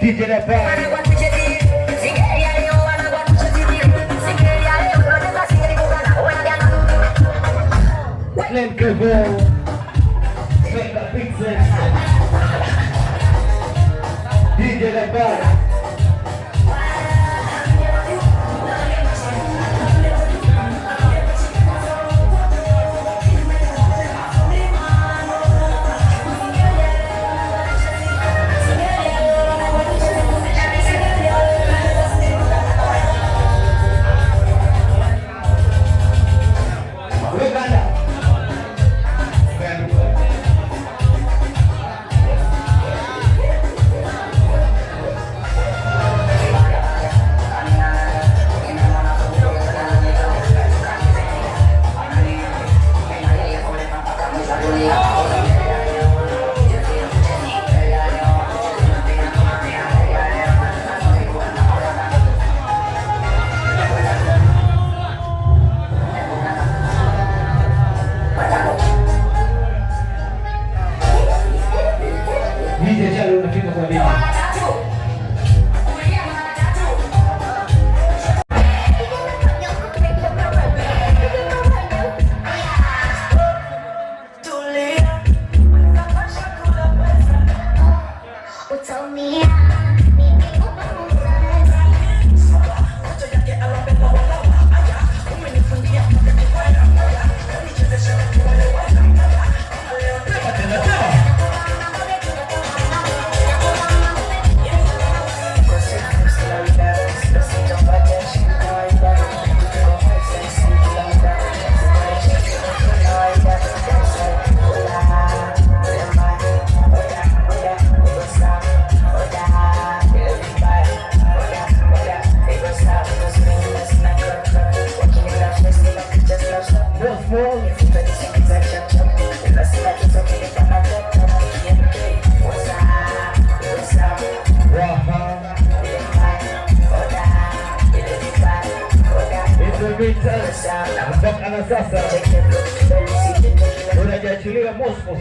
DJ Nepal. Glenn Cavell. Mega Pixel. DJ Nepal. Sasa unajiachilia Moscow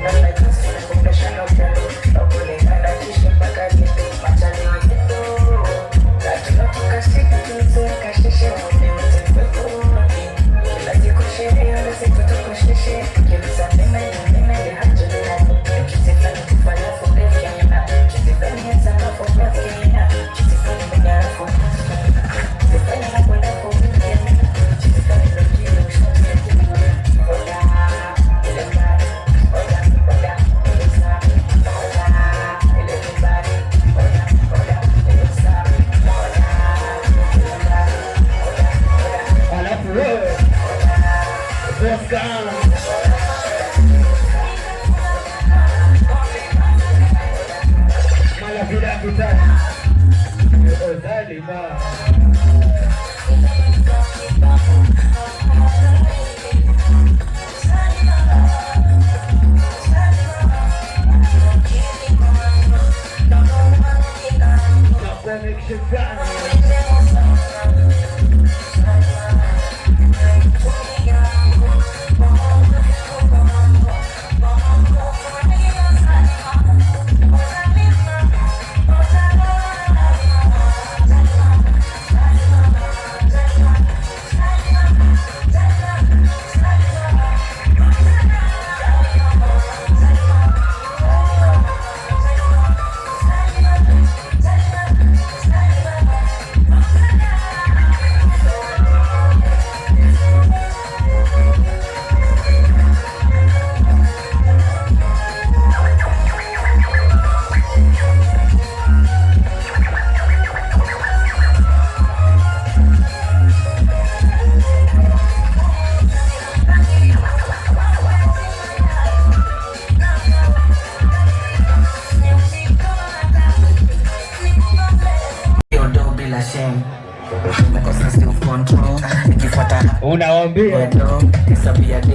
unawaambia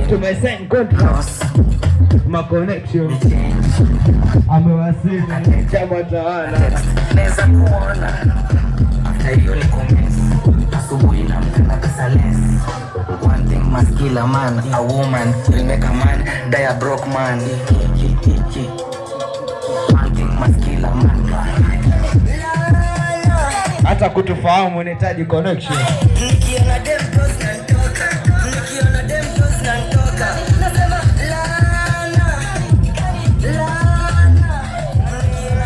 tumesign contract ma connection amewasili chama tawala naweza kuona after hiyo ni comments asubuhi na mtana kasales one thing must kill a man a woman will make a man die a broke man one thing must kill a man hata kutufahamu unahitaji connection. Nikiona dem close na nitoka, nikiona dem close na nitoka, nasema lana, lana. Nikiona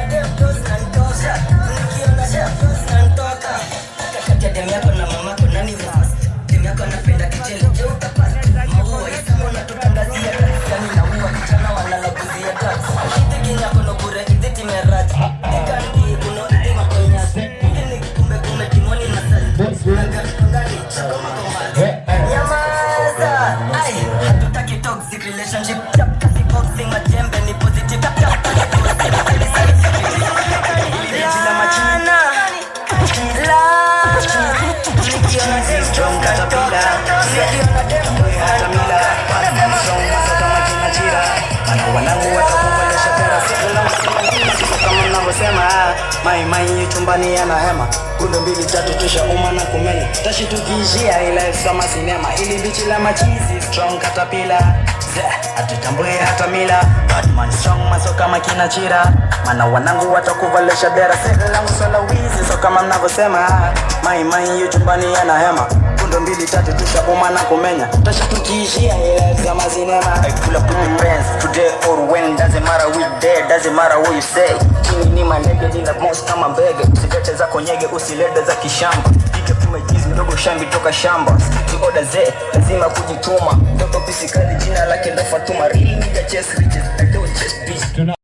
dem close na nitoka, nikiona dem close na nitoka. Kati ya dem yako na mamako nani fast? Dem yako anapenda kichele, je utapata? Maua isamo na tutangazia kani na uwa kichana wanalabuzia tax. Hiti kinyako no bure, hiti timeraji. Nikandi kuno hiti makonyasi. Hiti kumbe kumbe timoni na sali. Nyamaza, ay, hatutaki toxic relationship. Tap kasi boxing, majembe ni positive. Tap tap kasi boxing, majembe lana, lana. Nikiona dem strong katapila, nikiona dem katamila, wanasema kama kinachira. Wanangu watakubalesha tera siku kama mnavyosema. Mai chumbani yana hema, kunde 2 3 tusha uma na kumenya. Tashi tukiishia ile sama sinema, ili bichi la machizi strong katapila. Atutambue hata mila, Batman strong maso kama kinachira. Mana wanangu watakuvalesha dera sege langu sala wizi. So kama mnavyosema, mai chumbani yana hema, kunde 2 3 tusha uma na kumenya. Tashi tukiishia ile sama sinema. I pull up with the friends today or when, doesn't matter which day, doesn't matter what you say. Chini ni manege nila boss kama mbege, usilete za konyege usilete za kishamba. Pika pima jizi mdogo shambi toka shamba. Skiti order ze, lazima kujituma. Toto pisikali jina lake ndo Fatuma. Really nigga chest riches, I do chest bitch.